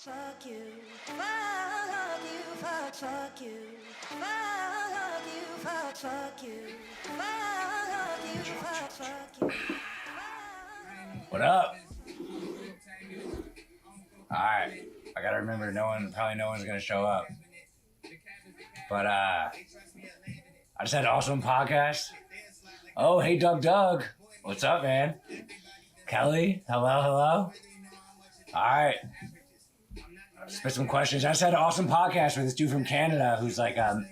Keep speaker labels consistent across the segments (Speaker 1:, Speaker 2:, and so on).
Speaker 1: Fuck you, fuck you, fuck you, fuck you, fuck you, fuck you.
Speaker 2: What up? Alright. I gotta remember probably no one's gonna show up. But I just had an awesome podcast. Oh, hey Doug. What's up, man? Kelly, hello. Alright. Spit some questions. I just had an awesome podcast with this dude from Canada who's like I'm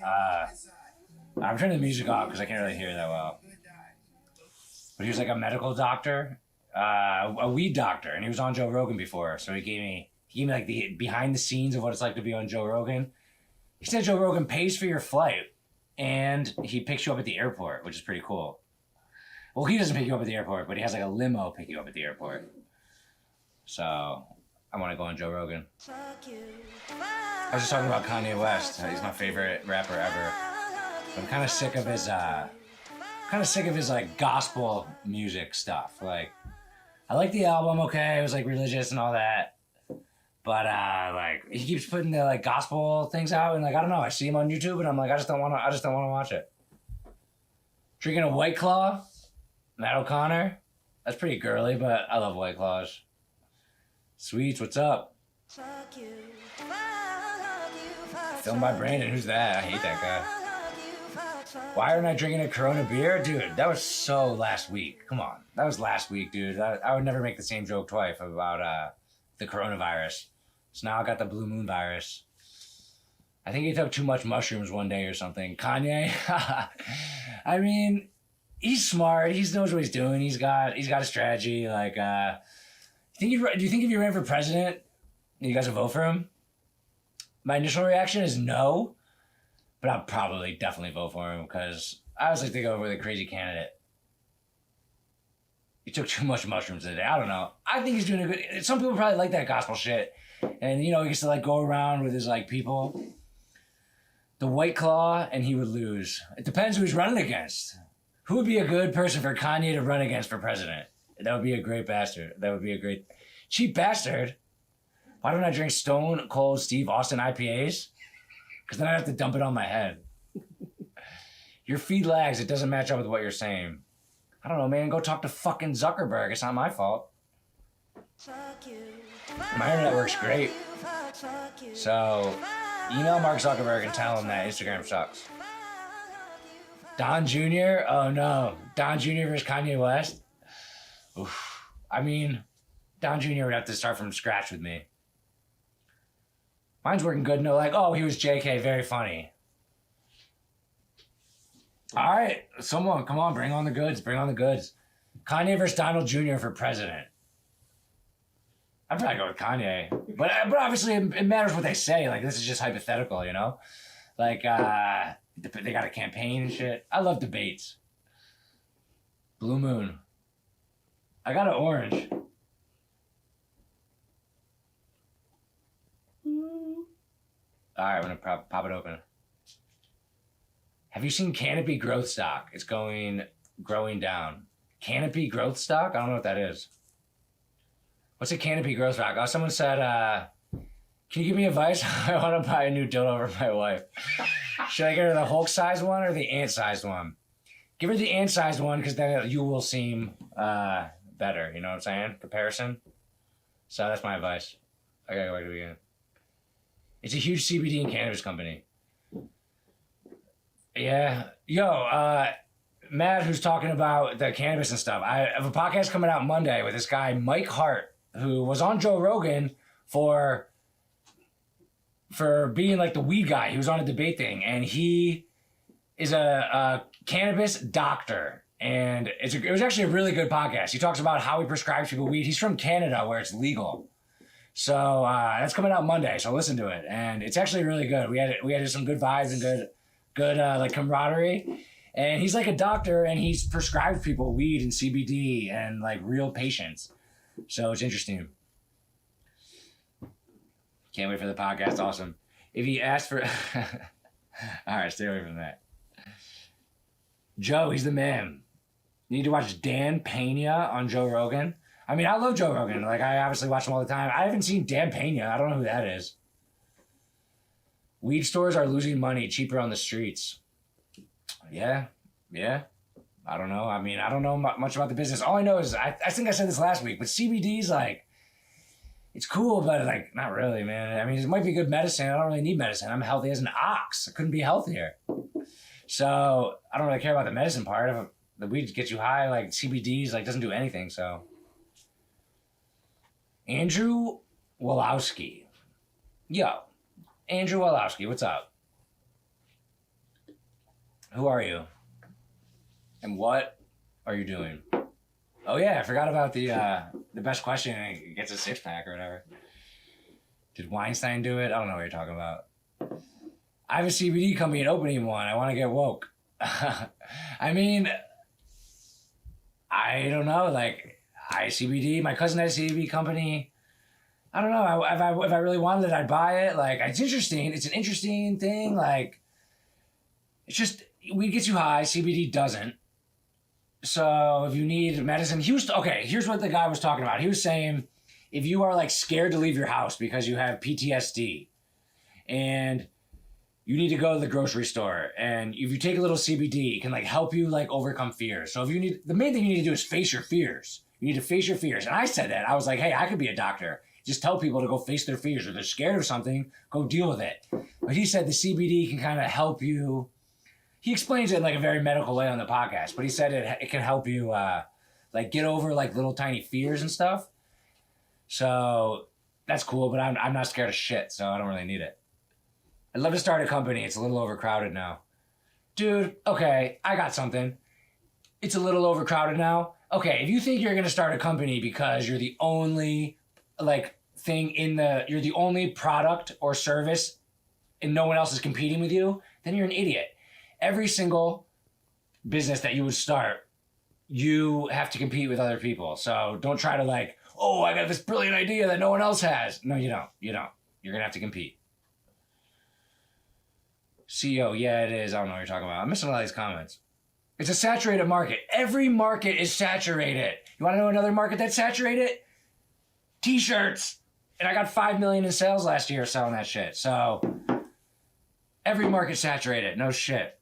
Speaker 2: turning the music off because I can't really hear that well. But he was like a medical doctor, a weed doctor, and he was on Joe Rogan before. So he gave me like the behind the scenes of what it's like to be on Joe Rogan. He said Joe Rogan pays for your flight and he picks you up at the airport, which is pretty cool. Well, he doesn't pick you up at the airport, but he has like a limo pick you up at the airport. So I want to go on Joe Rogan. I was just talking about Kanye West. He's my favorite rapper ever. I'm kind of sick of his like gospel music stuff. Like, I like the album, okay, it was like religious and all that, but like he keeps putting the like gospel things out, and like I don't know, I see him on YouTube, and I'm like I just don't want to watch it. Drinking a White Claw, Matt O'Connor, that's pretty girly, but I love White Claws. Sweets, what's up? Filmed by Brandon, who's that? I hate that guy. Why aren't I drinking a Corona beer? Dude, that was so last week. Come on. That was last week, dude. I would never make the same joke twice about the coronavirus. So now I got the blue moon virus. I think he took too much mushrooms one day or something. Kanye? I mean, he's smart. He knows what he's doing. He's got a strategy. Like, do you think if you ran for president, you guys would vote for him? My initial reaction is no. But I'll probably definitely vote for him because I always like to go with a crazy candidate. He took too much mushrooms today. I don't know. I think he's doing a good... Some people probably like that gospel shit. And, you know, he gets to, like, go around with his, like, people. The White Claw, and he would lose. It depends who he's running against. Who would be a good person for Kanye to run against for president? That would be a great bastard. That would be a great... Cheap bastard. Why don't I drink Stone Cold Steve Austin IPAs? Because then I have to dump it on my head. Your feed lags. It doesn't match up with what you're saying. I don't know, man. Go talk to fucking Zuckerberg. It's not my fault. My internet works great. So, email Mark Zuckerberg and tell him that Instagram sucks. Don Jr.? Oh, no. Don Jr. versus Kanye West? Oof. I mean, Don Jr. would have to start from scratch with me. Mine's working good. No, like, oh, he was JK. Very funny. All right. Someone, come on. Bring on the goods. Kanye versus Donald Jr. for president. I'd probably go with Kanye. But obviously, it matters what they say. Like, this is just hypothetical, you know? Like, they got a campaign and shit. I love debates. Blue Moon. I got an orange. All right, I'm going to pop it open. Have you seen Canopy Growth Stock? It's growing down. Canopy Growth Stock? I don't know what that is. What's a Canopy Growth Stock? Oh, someone said, can you give me advice? I want to buy a new dildo for my wife. Should I get her the Hulk-sized one or the ant-sized one? Give her the ant-sized one because then you will seem better. You know what I'm saying? Comparison. So that's my advice. I got to go back to the beginning. It's a huge CBD and cannabis company. Yeah. Yo, Matt, who's talking about the cannabis and stuff. I have a podcast coming out Monday with this guy, Mike Hart, who was on Joe Rogan for being like the weed guy. He was on a debate thing, and he is a cannabis doctor. And it was actually a really good podcast. He talks about how he prescribes people weed. He's from Canada, where it's legal. So that's coming out Monday. So listen to it, and it's actually really good. We had some good vibes and good like camaraderie. And he's like a doctor, and he's prescribed people weed and CBD and like real patients. So it's interesting. Can't wait for the podcast. Awesome. If he asked for, all right, stay away from that. Joe, he's the man. You need to watch Dan Pena on Joe Rogan. I mean, I love Joe Rogan. Like, I obviously watch him all the time. I haven't seen Dan Pena. I don't know who that is. Weed stores are losing money cheaper on the streets. Yeah. I don't know. I mean, I don't know much about the business. All I know is, I think I said this last week, but CBD's like, it's cool, but like, not really, man. I mean, it might be good medicine. I don't really need medicine. I'm healthy as an ox. I couldn't be healthier. So I don't really care about the medicine part. If the weed gets you high, like CBD's like doesn't do anything. So Andrew Wolowski. Yo, Andrew Wolowski, what's up? Who are you? And what are you doing? Oh yeah, I forgot about the best question. It gets a 6-pack or whatever. Did Weinstein do it? I don't know what you're talking about. I have a CBD company and opening one. I want to get woke. I mean, I don't know. Like, CBD. My cousin had a CBD company. I don't know. If I really wanted it, I'd buy it. Like, it's interesting. It's an interesting thing. Like, it's just weed gets you high. CBD doesn't. So if you need medicine, here's what the guy was talking about. He was saying, if you are like scared to leave your house because you have PTSD and you need to go to the grocery store, and if you take a little CBD, it can like help you like overcome fears. So the main thing you need to do is face your fears. You need to face your fears. And I said that. I was like, hey, I could be a doctor. Just tell people to go face their fears. If they're scared of something, go deal with it. But he said the CBD can kind of help you. He explains it in like a very medical way on the podcast, but he said it can help you like get over like little tiny fears and stuff. So that's cool, but I'm not scared of shit, so I don't really need it. I'd love to start a company. It's a little overcrowded now. Dude, okay, I got something. It's a little overcrowded now. Okay, if you think you're going to start a company because you're the only like thing you're the only product or service and no one else is competing with you, then you're an idiot. Every single business that you would start, you have to compete with other people. So don't try to like, oh, I got this brilliant idea that no one else has. No, you don't. You're going to have to compete. CEO, yeah, it is. I don't know what you're talking about. I'm missing a lot of these comments. It's a saturated market. Every market is saturated. You want to know another market that's saturated? T-shirts. And I got 5 million in sales last year selling that shit. So every market's saturated. No shit.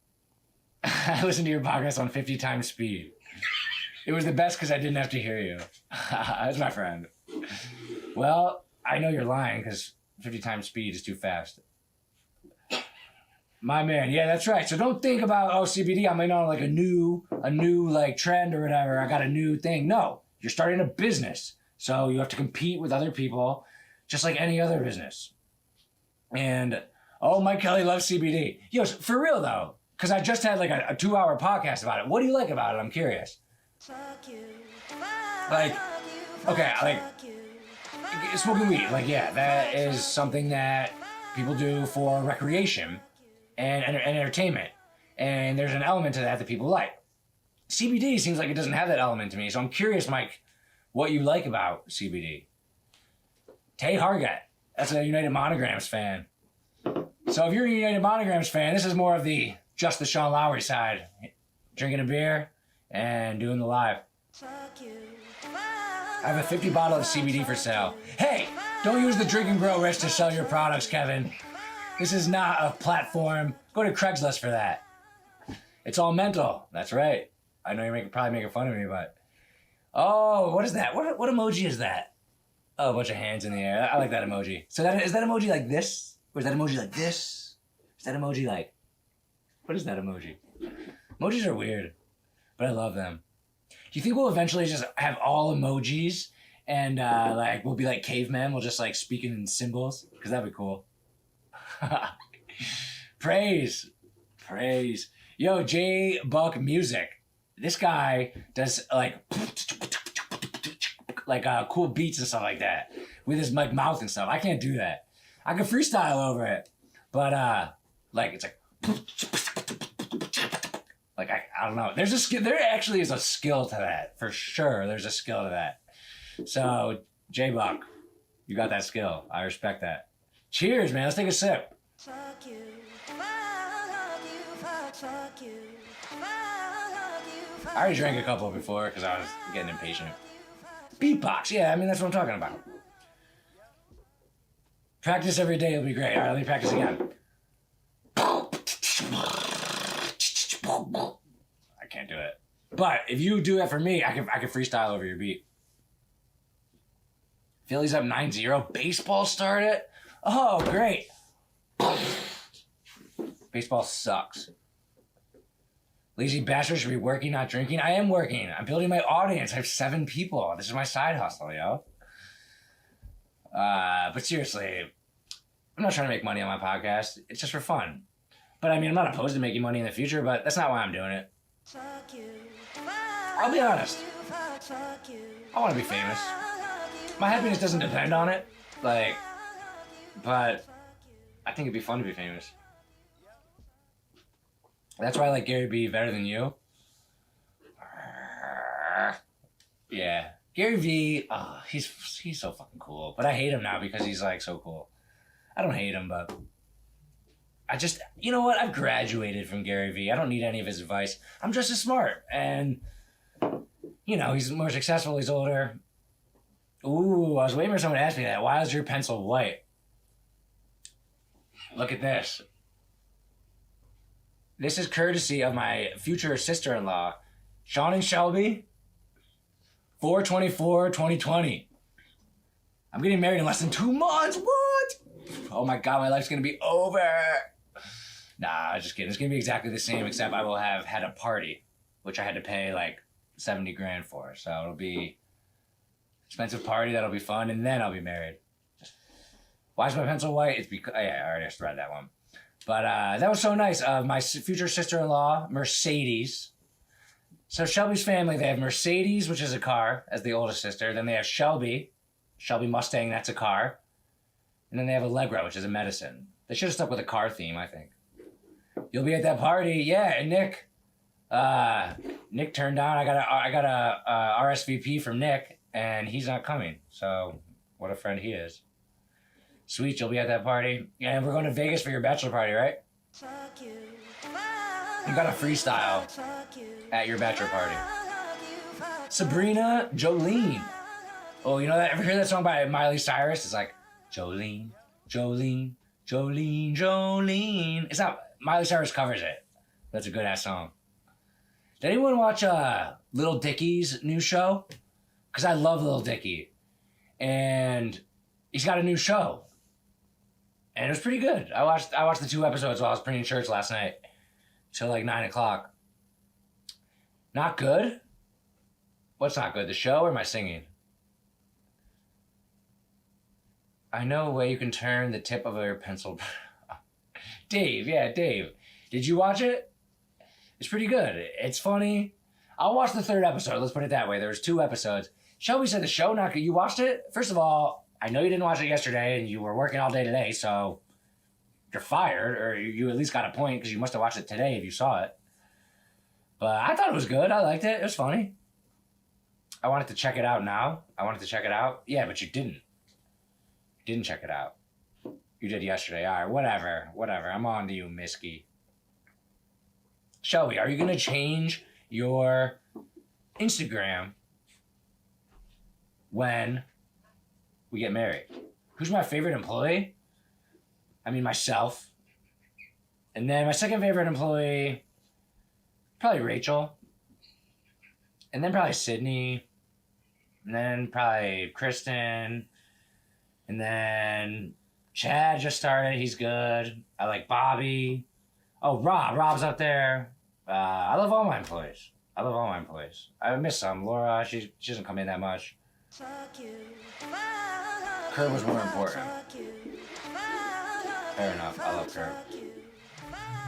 Speaker 2: I listened to your podcast on 50 times speed. It was the best because I didn't have to hear you. That's my friend. Well, I know you're lying because 50 times speed is too fast. My man, yeah, that's right. So don't think about, CBD, I'm in on like a new like trend or whatever. I got a new thing. No, you're starting a business. So you have to compete with other people just like any other business. And, Mike Kelly loves CBD. Yo, for real though, because I just had like a 2-hour podcast about it. What do you like about it? I'm curious. Like, okay, like, smoking weed. Like, yeah, that is something that people do for recreation and entertainment. And there's an element to that people like. CBD seems like it doesn't have that element to me. So I'm curious, Mike, what you like about CBD. Tay Hargat, that's a United Monograms fan. So if you're a United Monograms fan, this is more of just the Sean Lowery side. Drinking a beer and doing the live. I have a 50 bottle of CBD for sale. Hey, don't use the Drink and Grow Rich to sell your products, Kevin. This is not a platform. Go to Craigslist for that. It's all mental. That's right. I know you're probably making fun of me, but... Oh, what is that? What emoji is that? Oh, a bunch of hands in the air. I like that emoji. So is that emoji like this? Or is that emoji like this? Is that emoji like... What is that emoji? Emojis are weird, but I love them. Do you think we'll eventually just have all emojis and like we'll be like cavemen? We'll just like speak in symbols? Because that'd be cool. Praise. Yo, J Buck Music. This guy does like cool beats and stuff like that with his like mouth and stuff. I can't do that. I can freestyle over it, but like it's like I don't know. There's a skill. There actually is a skill to that for sure. There's a skill to that. So J Buck, you got that skill. I respect that. Cheers, man. Let's take a sip.
Speaker 1: Fuck you. Fuck you. Fuck you.
Speaker 2: I already drank a couple before because I was getting impatient. Beatbox, yeah, I mean, that's what I'm talking about. Practice every day, it'll be great. All right, let me practice again. I can't do it. But if you do that for me, I can freestyle over your beat. Phillies up 9-0. Baseball started? Oh, great. Baseball sucks. Lazy bastard should be working, not drinking. I am working. I'm building my audience. I have 7 people. This is my side hustle, yo. But seriously, I'm not trying to make money on my podcast. It's just for fun. But I mean, I'm not opposed to making money in the future, but that's not why I'm doing it. I'll be honest. I want to be famous. My happiness doesn't depend on it. Like, but I think it'd be fun to be famous. That's why I like Gary Vee better than you. Yeah. Gary Vee, he's so fucking cool. But I hate him now because he's like so cool. I don't hate him, but I just, you know what? I've graduated from Gary Vee. I don't need any of his advice. I'm just as smart. And, you know, he's more successful. He's older. Ooh, I was waiting for someone to ask me that. Why is your pencil white? Look at this. This is courtesy of my future sister-in-law, Sean and Shelby, 4/24/2020. I'm getting married in less than 2 months. What? Oh my God, my life's going to be over. Nah, just kidding. It's going to be exactly the same, except I will have had a party, which I had to pay like 70 grand for. So it'll be expensive party. That'll be fun. And then I'll be married. Why is my pencil white? It's because, yeah, I already just read that one. But that was so nice. My future sister-in-law, Mercedes. So Shelby's family, they have Mercedes, which is a car, as the oldest sister. Then they have Shelby Mustang, that's a car. And then they have Allegra, which is a medicine. They should have stuck with a car theme, I think. You'll be at that party, yeah. And Nick turned down. I got a RSVP from Nick, and he's not coming. So what a friend he is. Sweet, you'll be at that party. Yeah, and we're going to Vegas for your bachelor party, right? You got a freestyle at your bachelor party. Sabrina Jolene. Oh, you know that? Ever hear that song by Miley Cyrus? It's like, Jolene, Jolene, Jolene, Jolene. It's not, Miley Cyrus covers it. That's a good ass song. Did anyone watch Lil Dicky's new show? Because I love Lil Dicky. And he's got a new show. And it was pretty good. I watched the 2 episodes while I was praying in church last night. Till like 9 o'clock. Not good? What's not good? The show or my singing? I know a way you can turn the tip of your pencil. Dave. Did you watch it? It's pretty good. It's funny. I'll watch the 3rd episode. Let's put it that way. There was 2 episodes. Shelby said the show not good. You watched it? First of all, I know you didn't watch it yesterday and you were working all day today, so you're fired, or you at least got a point because you must have watched it today if you saw it. But I thought it was good. I liked it. It was funny. I wanted to check it out now. Yeah, but you didn't. You didn't check it out. You did yesterday. All right, whatever. I'm on to you, Misky. Shelby, are you going to change your Instagram when we get married? Who's my favorite employee? I mean, myself. And then my second favorite employee, probably Rachel. And then probably Sydney. And then probably Kristen. And then Chad just started. He's good. I like Bobby. Oh, Rob. Rob's up there. I love all my employees. I miss some. Laura, she doesn't come in that much. Curb was more important. Fair enough. I love Curb.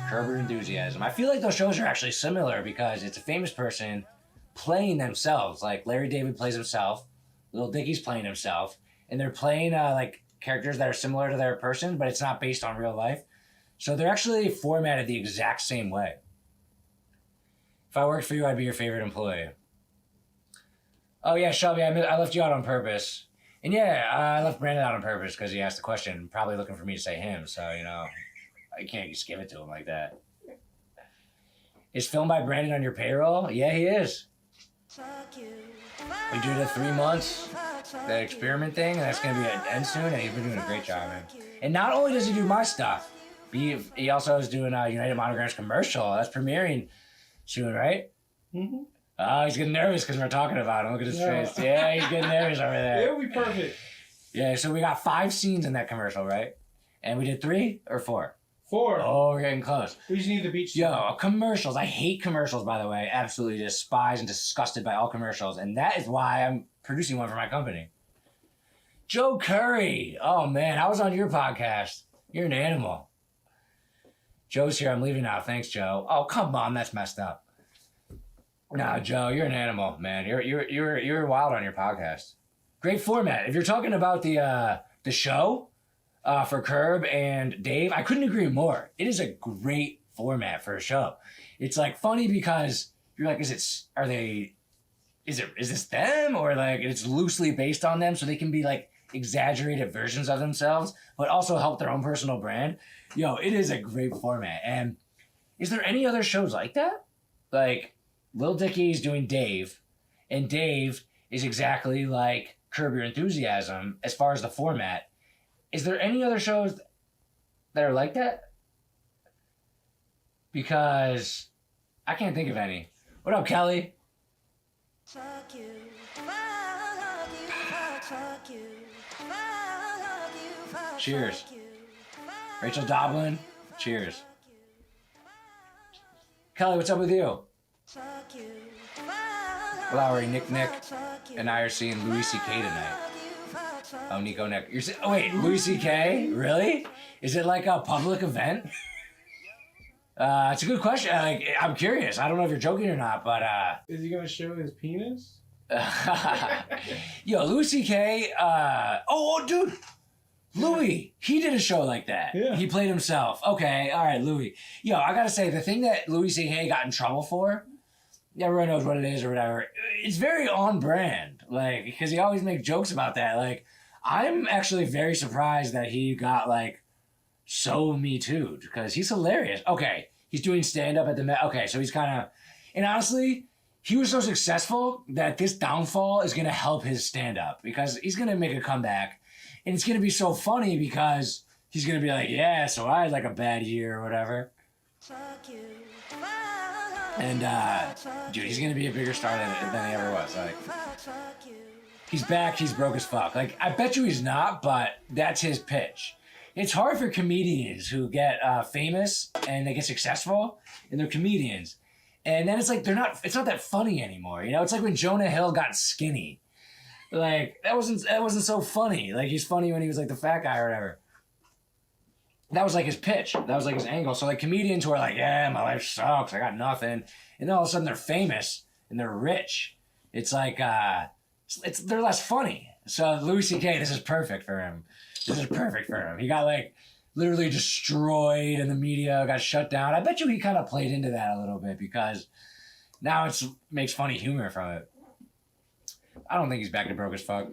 Speaker 2: Curb Your Enthusiasm. I feel like those shows are actually similar because it's a famous person playing themselves. Like Larry David plays himself. Lil Dicky's playing himself. And they're playing like characters that are similar to their person, but it's not based on real life. So they're actually formatted the exact same way. If I worked for you, I'd be your favorite employee. Oh yeah, Shelby, I left you out on purpose. And yeah, I left Brandon out on purpose because he asked the question, probably looking for me to say him. So, you know, I can't just give it to him like that. Is Filmed by Brandon on your payroll? Yeah, he is. We do the 3 months, the experiment thing, and that's going to be an end soon, and he's been doing a great job, man. And not only does he do my stuff, he also is doing a United Monograms commercial. That's premiering soon, right?
Speaker 3: Mm-hmm.
Speaker 2: Oh, he's getting nervous because we're talking about him. Look at his face. Yeah, he's getting nervous over there.
Speaker 3: It'll be perfect.
Speaker 2: Yeah, so we got 5 scenes in that commercial, right? And we did 3 or 4?
Speaker 3: 4.
Speaker 2: Oh, we're getting close.
Speaker 3: We just need the beach.
Speaker 2: Yo, commercials. I hate commercials, by the way. Absolutely despise and disgusted by all commercials. And that is why I'm producing one for my company. Joe Curry. Oh, man. I was on your podcast. You're an animal. Joe's here. I'm leaving now. Thanks, Joe. Oh, come on. That's messed up. Nah, Joe, you're an animal, man. You're wild on your podcast. Great format. If you're talking about the show for Curb and Dave, I couldn't agree more. It is a great format for a show. It's like funny because you're like, is this them, or like it's loosely based on them, so they can be like exaggerated versions of themselves, but also help their own personal brand. Yo, it is a great format. And is there any other shows like that? Like Lil Dicky's doing Dave, and Dave is exactly like Curb Your Enthusiasm as far as the format. Is there any other shows that are like that? Because I can't think of any. What up, Kelly?
Speaker 1: Fuck you. Fuck you. Fuck you. Fuck you. Fuck
Speaker 2: Cheers.
Speaker 1: you.
Speaker 2: Rachel Doblin, cheers. Kelly, what's up with you?
Speaker 1: Fuck you.
Speaker 2: Lowery, Nick, and I are seeing Louis C.K. tonight. Oh, Nico, Nick. Oh, wait, Louis C.K.? Really? Is it like a public event? It's a good question. I'm curious. I don't know if you're joking or not, but...
Speaker 3: Is he going to show his penis?
Speaker 2: Yo, Louis C.K., dude. Louis, he did a show like that.
Speaker 3: Yeah.
Speaker 2: He played himself. Okay, all right, Louis. Yo, I gotta say, the thing that Louis C.K. got in trouble for, everyone knows what it is or whatever, it's very on brand. Like, because he always makes jokes about that. Like, I'm actually very surprised that he got, like, so Me Too'd, because he's hilarious. Okay, he's doing stand-up at the Met. Okay, so he's kind of... And honestly, he was so successful that this downfall is going to help his stand-up, because he's going to make a comeback. And it's going to be so funny because he's going to be like, yeah, so I had like a bad year or whatever. And, dude, he's going to be a bigger star than he ever was. Like, he's back, he's broke as fuck. Like, I bet you he's not, but that's his pitch. It's hard for comedians who get famous and they get successful, and they're comedians. And then it's like, it's not that funny anymore. You know, it's like when Jonah Hill got skinny. Like, that wasn't so funny. Like, he's funny when he was like the fat guy or whatever. That was like his pitch. That was like his angle. So like comedians who are like, yeah, my life sucks, I got nothing. And then all of a sudden they're famous and they're rich. It's like, they're less funny. So Louis C.K., this is perfect for him. He got like literally destroyed in the media, got shut down. I bet you he kind of played into that a little bit because now it makes funny humor from it. I don't think he's back to broke as fuck.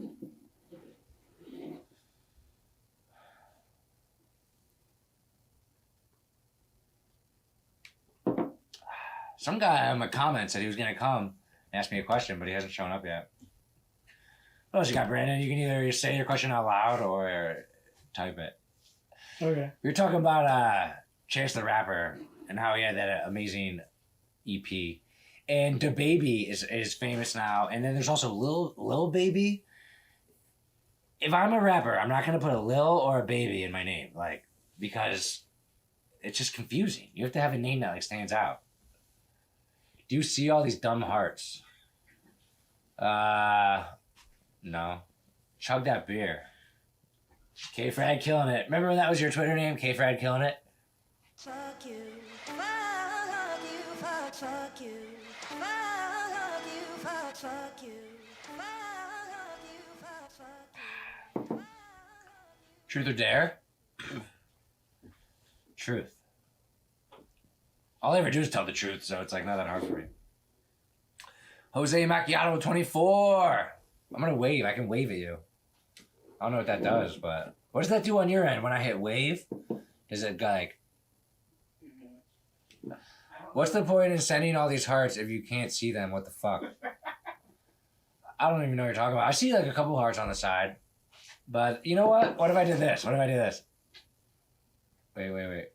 Speaker 2: Some guy in my comments said he was going to come and ask me a question, but he hasn't shown up yet. What else you got, Brandon? You can either say your question out loud or type it.
Speaker 3: Okay.
Speaker 2: We were talking about Chance the Rapper and how he had that amazing EP. And DaBaby is famous now. And then there's also Lil Baby. If I'm a rapper, I'm not going to put a Lil or a Baby in my name. Like, because it's just confusing. You have to have a name that like stands out. Do you see all these dumb hearts? No. Chug that beer. K-Frad killing it. Remember when that was your Twitter name? K-Frad killing it?
Speaker 1: Fuck you. Fuck you. Fuck you. Fuck you. Fuck you. Fuck you.
Speaker 2: Truth or dare? Truth. All I ever do is tell the truth, so it's like not that hard for me. Jose Macchiato 24. I'm gonna wave. I can wave at you. I don't know what that does, but what does that do on your end when I hit wave? Does it like... What's the point in sending all these hearts if you can't see them? What the fuck? I don't even know what you're talking about. I see like a couple hearts on the side. But you know what? What if I did this? What if I did this? Wait.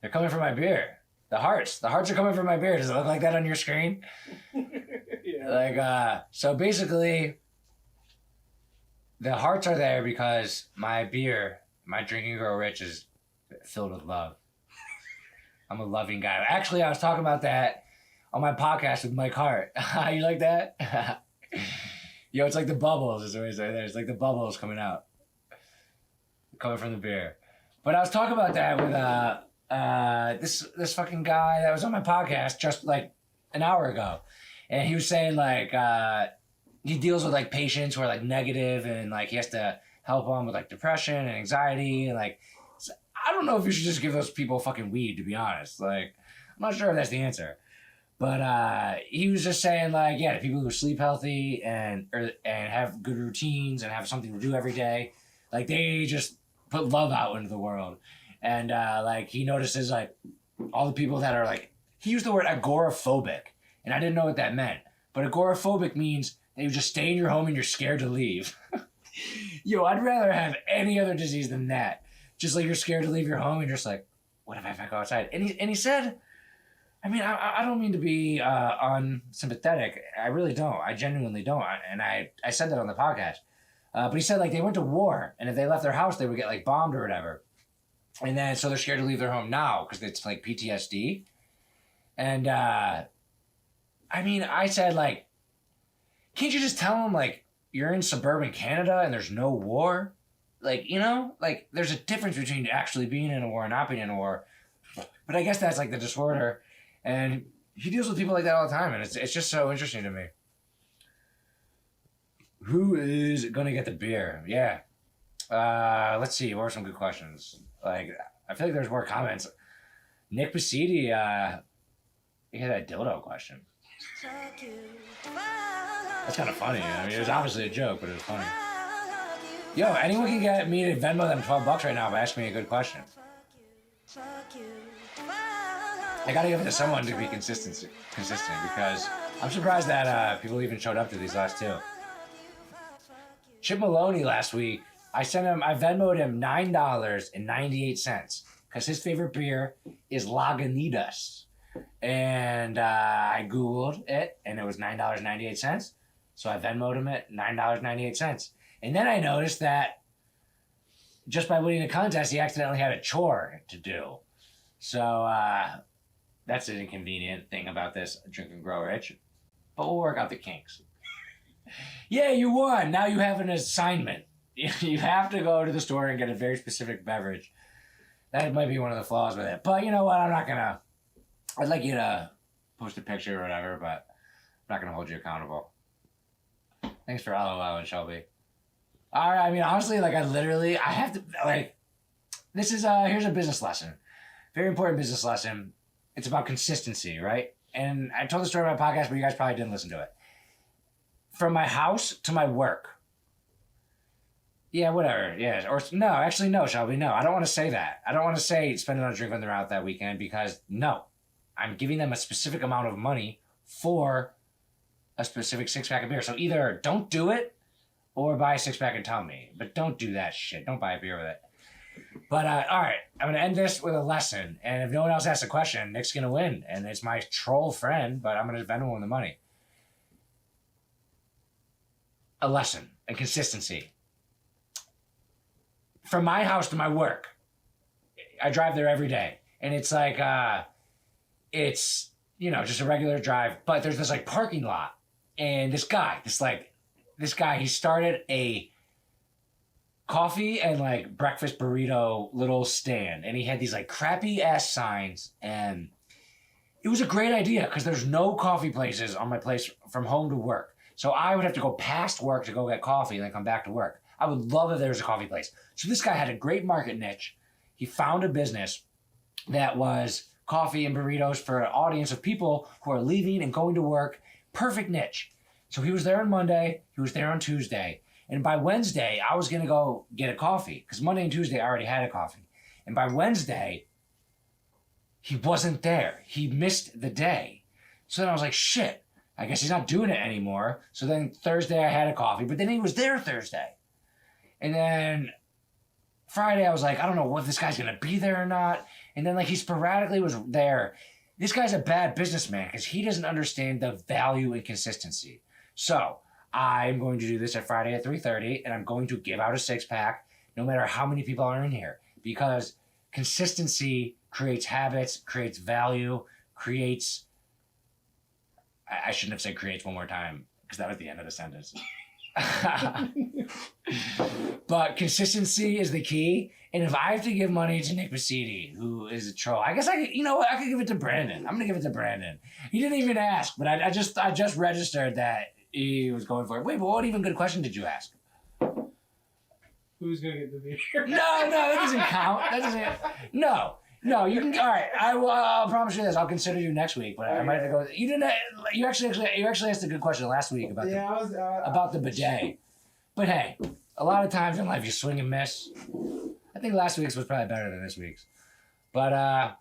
Speaker 2: They're coming from my beer. The hearts are coming from my beer. Does it look like that on your screen?
Speaker 3: Yeah.
Speaker 2: Like, so basically, the hearts are there because my beer, my Drinking Grow Rich, is filled with love. I'm a loving guy. Actually, I was talking about that on my podcast with Mike Hart. You like that? Yo, it's like the bubbles is what he's saying there. It's like the bubbles coming out. Coming from the beer. But I was talking about that with this fucking guy that was on my podcast just like an hour ago. And he was saying like he deals with like patients who are like negative and like he has to help them with like depression and anxiety and like I don't know if you should just give those people fucking weed, to be honest. Like, I'm not sure if that's the answer. But he was just saying, like, yeah, the people who sleep healthy and have good routines and have something to do every day, like, they just put love out into the world. And, like, he notices, like, all the people that are, like, he used the word agoraphobic. And I didn't know what that meant. But agoraphobic means that you just stay in your home and you're scared to leave. Yo, I'd rather have any other disease than that. Just like you're scared to leave your home and you're just like, what if I go outside? And he said, I mean, I don't mean to be unsympathetic. I really don't. I genuinely don't. And I said that on the podcast. But he said, like, they went to war, and if they left their house, they would get, like, bombed or whatever. And then, so they're scared to leave their home now because it's, like, PTSD. And, I mean, I said, like, can't you just tell them, like, you're in suburban Canada and there's no war? Like, you know? Like, there's a difference between actually being in a war and not being in a war. But I guess that's, like, the disorder. And he deals with people like that all the time, and it's just so interesting to me. Who is going to get the beer? Yeah. Let's see. What are some good questions? Like, I feel like there's more comments. Nick Basidi, he had a dildo question. That's kind of funny. I mean, it was obviously a joke, but it was funny. Yo, anyone can get me to Venmo them $12 right now by asking me a good question. I gotta give it to someone to be consistent because I'm surprised that people even showed up to these last two. Chip Maloney last week, I Venmo'd him $9.98 because his favorite beer is Lagunitas. And I Googled it and it was $9.98. So I Venmo'd him at $9.98. And then I noticed that just by winning the contest, he accidentally had a chore to do. So, that's an inconvenient thing about this Drink and Grow Rich. But we'll work out the kinks. Yeah, you won. Now you have an assignment. You have to go to the store and get a very specific beverage. That might be one of the flaws with it. But you know what? I'd like you to post a picture or whatever, but I'm not going to hold you accountable. Thanks for LOL, Shelby. All right, I mean, honestly, like, I have to, like, this is, here's a business lesson. Very important business lesson. It's about consistency, right? And I told the story on my podcast, but you guys probably didn't listen to it. From my house to my work. Yeah, whatever. Yeah, or no, actually, no, Shelby, no. I don't want to say that. I don't want to say spend it on a drink when they're out that weekend because, no. I'm giving them a specific amount of money for a specific six-pack of beer. So either don't do it or buy a six-pack and tell me. But don't do that shit. Don't buy a beer with it. But, all right, I'm going to end this with a lesson. And if no one else asks a question, Nick's going to win. And it's my troll friend, but I'm going to Venmo him the money. A lesson and consistency. From my house to my work, I drive there every day. And it's like, it's, you know, just a regular drive. But there's this, like, parking lot. And this guy, he started a coffee and like breakfast burrito little stand, and he had these like crappy ass signs, and it was a great idea because there's no coffee places on my place from home to work, so I would have to go past work to go get coffee and then come back to work. I would love if there was a coffee place. So this guy had a great market niche. He found a business that was coffee and burritos for an audience of people who are leaving and going to work. Perfect niche. So he was there on Monday, he was there on Tuesday. And by Wednesday, I was going to go get a coffee because Monday and Tuesday I already had a coffee. And by Wednesday, he wasn't there. He missed the day. So then I was like, shit, I guess he's not doing it anymore. So then Thursday I had a coffee, but then he was there Thursday. And then Friday I was like, I don't know if this guy's going to be there or not. And then like he sporadically was there. This guy's a bad businessman because he doesn't understand the value in consistency. So I'm going to do this at Friday at 3:30, and I'm going to give out a 6-pack no matter how many people are in here, because consistency creates habits, creates value, creates... I shouldn't have said creates one more time because that was the end of the sentence. But consistency is the key. And if I have to give money to Nick Basidi, who is a troll, I guess I could, you know what? I could give it to Brandon. I'm going to give it to Brandon. He didn't even ask, but I just registered that he was going for it. Wait, but what even good question did you ask?
Speaker 3: Who's gonna get the beer?
Speaker 2: No, that doesn't count. That doesn't. No, you can. All right, I'll promise you this. I'll consider you next week, but I might have to go. You didn't. You actually asked a good question last week about about the bidet. But hey, a lot of times in life you swing and miss. I think last week's was probably better than this week's. But all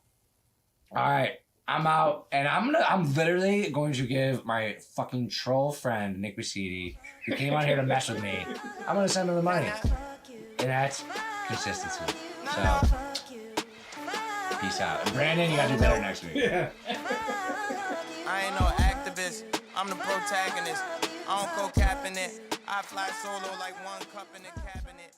Speaker 2: right, I'm out, and I'm literally going to give my fucking troll friend Nick Basidi, who came on here to mess with me, I'm gonna send him the money, and that's consistency. So. Peace out. And Brandon, you gotta do better next week.
Speaker 3: Yeah.
Speaker 4: I ain't no activist, I'm the protagonist. I don't go capping it. I fly solo like one cup in the cabinet.